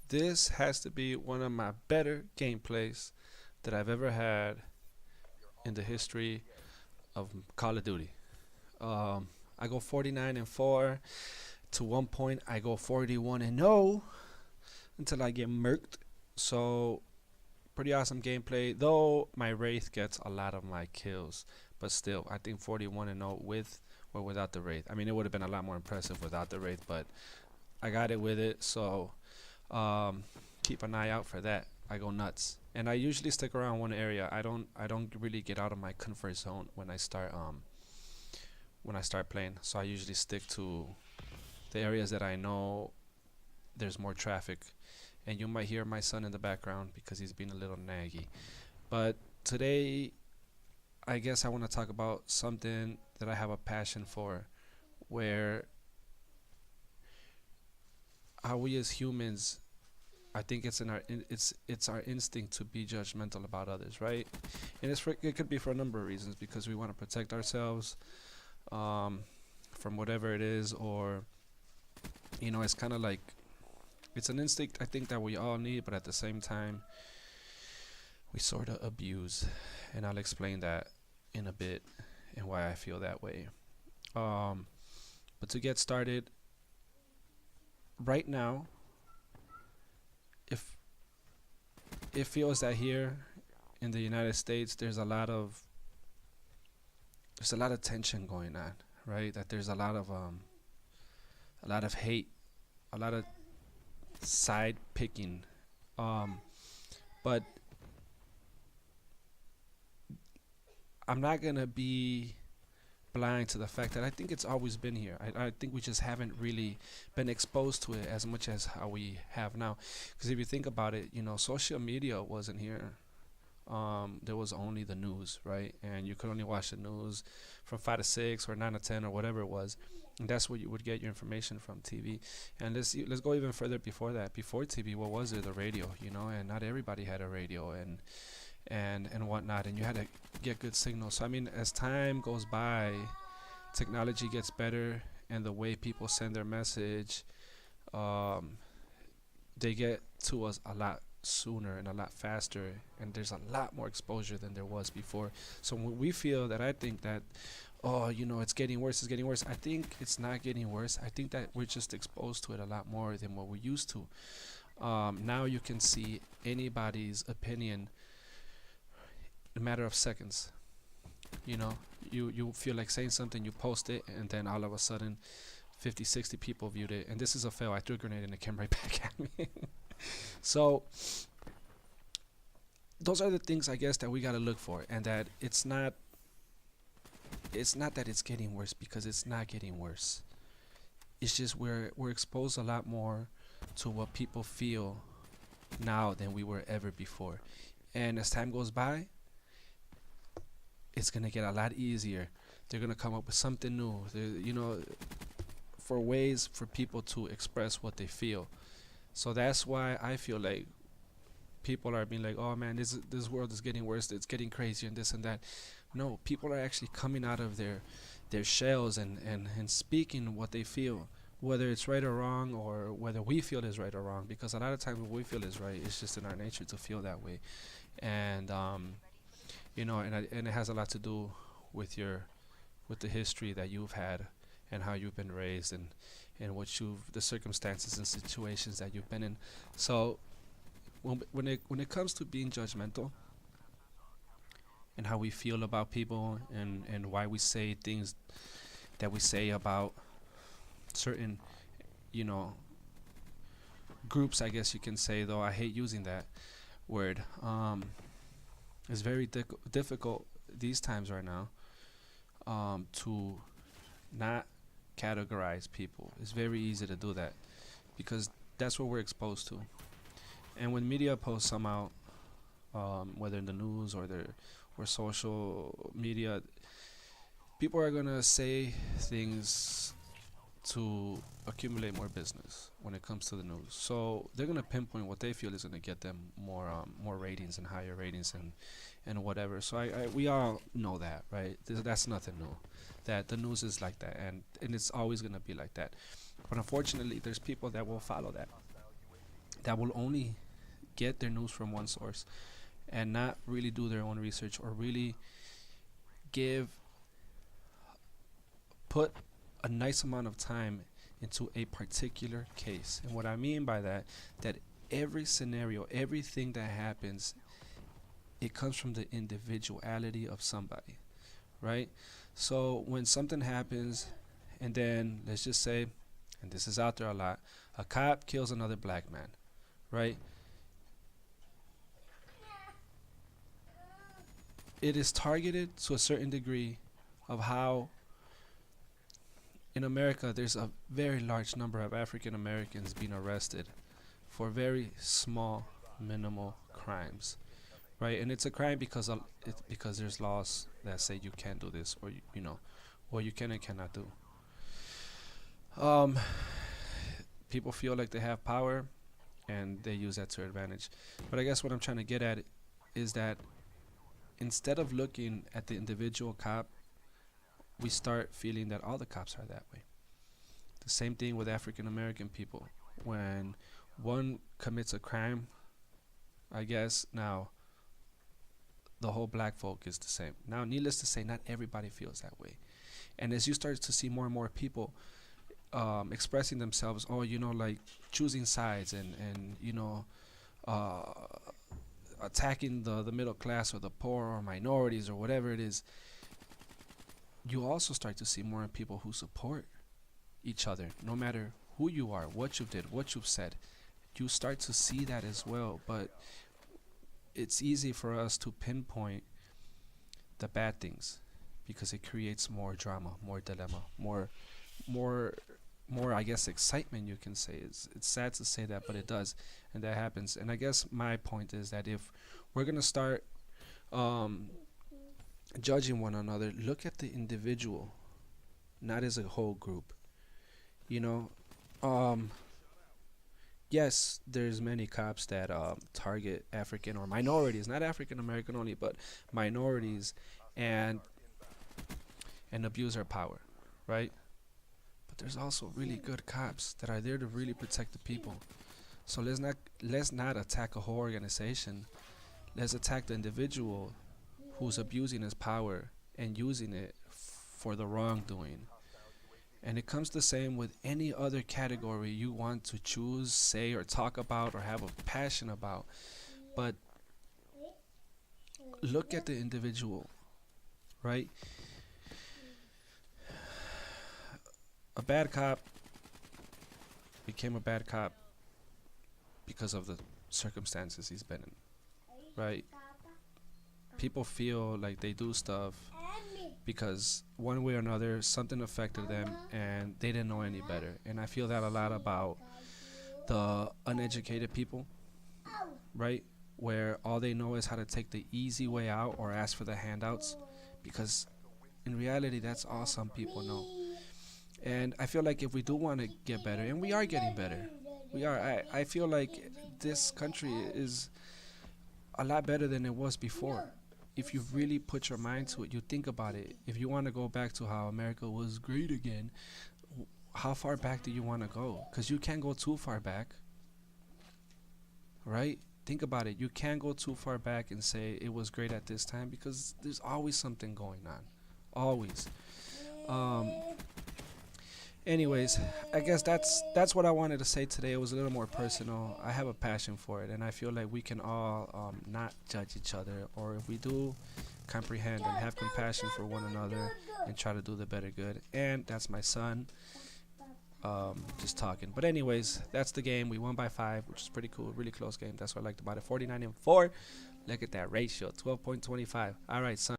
This has to be one of my better gameplays that I've ever had in the history of Call of Duty. Um, I go 49 and 4. To one point, I go 41 and 0 until I get murked. So, pretty awesome gameplay. Though my Wraith gets a lot of my kills, but still, I think 41 and 0 with or without the Wraith. I mean, it would have been a lot more impressive without the Wraith, but I got it with it. So, um, keep an eye out for that. I go nuts, and I usually stick around one area. I don't really get out of my comfort zone when I start playing. So I usually stick to the areas that I know there's more traffic. And you might hear my son in the background because he's being a little naggy. But today, I guess I want to talk about something that I have a passion for, where how we as humans, I think it's our instinct to be judgmental about others, right? And it could be for a number of reasons because we want to protect ourselves um, from whatever it is, or it's kind of like it's an instinct I think that we all need, but at the same time we sort of abuse, and I'll explain that in a bit and why I feel that way. Um, but to get started, right now, if it feels that here in the United States there's a lot of tension going on, right? That there's a lot of hate, a lot of side picking. Um, but I'm not gonna be blind to the fact that I think it's always been here. I think we just haven't really been exposed to it as much as how we have now. Because if you think about it, social media wasn't here. There was only the news, right? And you could only watch the news from 5 to 6 or 9 to 10 or whatever it was, and that's where you would get your information from TV. And let's go even further before that. Before TV, what was it? The radio, and not everybody had a radio and whatnot, and you had to get good signals. So I mean, as time goes by, technology gets better, and the way people send their message, um, they get to us a lot sooner and a lot faster, and there's a lot more exposure than there was before. So when we feel that, I think that, oh, it's getting worse, I think it's not getting worse. I think that we're just exposed to it a lot more than what we used to. Now you can see anybody's opinion in a matter of seconds. you know you feel like saying something, you post it, and then all of a sudden 50, 60 people viewed it, and this is a fail. I threw a grenade and it came right back at me. So those are the things, I guess, that we got to look for, and that it's not that it's getting worse, because it's not getting worse. It's just we're exposed a lot more to what people feel now than we were ever before. And as time goes by, it's gonna get a lot easier. They're gonna come up with something new. For ways for people to express what they feel. So that's why I feel like people are being like, "Oh man, this world is getting worse. It's getting crazier and this and that." No, people are actually coming out of their shells and speaking what they feel, whether it's right or wrong, or whether we feel is right or wrong. Because a lot of times what we feel is right, it's just in our nature to feel that way, and and it has a lot to do with the history that you've had, and how you've been raised, and the circumstances and situations that you've been in. So when it comes to being judgmental and how we feel about people, and why we say things that we say about certain you know groups, I guess you can say, though I hate using that word. It's very difficult these times right now, to not categorize people. It's very easy to do that because that's what we're exposed to. And when media posts some out, whether in the news or social media, people are gonna say things to accumulate more business when it comes to the news. So they're gonna pinpoint what they feel is gonna get them more ratings and higher ratings and whatever. So we all know that, right? That's nothing new. That the news is like that, and it's always gonna be like that. But unfortunately, there's people that will follow that. that will only get their news from one source and not really do their own research or really give put a nice amount of time into a particular case. And what I mean by that, that every scenario, everything that happens, it comes from the individuality of somebody, right? So when something happens, and then let's just say, and this is out there a lot, a cop kills another black man, right? It is targeted to a certain degree of how in America there's a very large number of African Americans being arrested for very small, minimal crimes, right? And it's a crime because because there's laws that say you can't do this, or you know, what you can and cannot do. Um, People feel like they have power, and they use that to their advantage. But I guess what I'm trying to get at is that instead of looking at the individual cop, we start feeling that all the cops are that way. The same thing with African American people. When one commits a crime, I guess now the whole black folk is the same. Now, needless to say, not everybody feels that way. And as you start to see more and more people expressing themselves, oh, you know, like choosing sides and you know, uh, attacking the middle class or the poor or minorities or whatever it is, you also start to see more people who support each other, no matter who you are, what you did, what you've said. You start to see that as well. But it's easy for us to pinpoint the bad things because it creates more drama, more dilemma, more I guess excitement, you can say. It's sad to say that, but it does, and that happens. And I guess my point is that if we're gonna start judging one another, look at the individual, not as a whole group. You know, yes, there's many cops that target African or minorities, not African American only, but minorities, and abuse their power, right? But there's also really good cops that are there to really protect the people. So let's not attack a whole organization. Let's attack the individual who's abusing his power and using it for the wrongdoing. And it comes the same with any other category you want to choose, say, or talk about, or have a passion about. But look at the individual, right? A bad cop became a bad cop because of the circumstances he's been in, right? People feel like they do stuff because one way or another something affected them and they didn't know any better. And I feel that a lot about the uneducated people, right? Where all they know is how to take the easy way out or ask for the handouts, because in reality that's all some people know. And I feel like if we do want to get better, and we are getting better, we are. I feel like this country is a lot better than it was before. If you really put your mind to it, you think about it. If you want to go back to how America was great again, how far back do you want to go? Because you can't go too far back, right? Think about it. You can't go too far back and say it was great at this time, because there's always something going on. Always. Um, Anyways, I guess that's what I wanted to say today. It was a little more personal. I have a passion for it, and I feel like we can all not judge each other, or if we do, comprehend and have compassion for one another and try to do the better good. And that's my son, just talking. But anyways, that's the game. We won by 5, which is pretty cool. Really close game. That's what I liked about it. 49-4. Look at that ratio, 12.25. All right, son.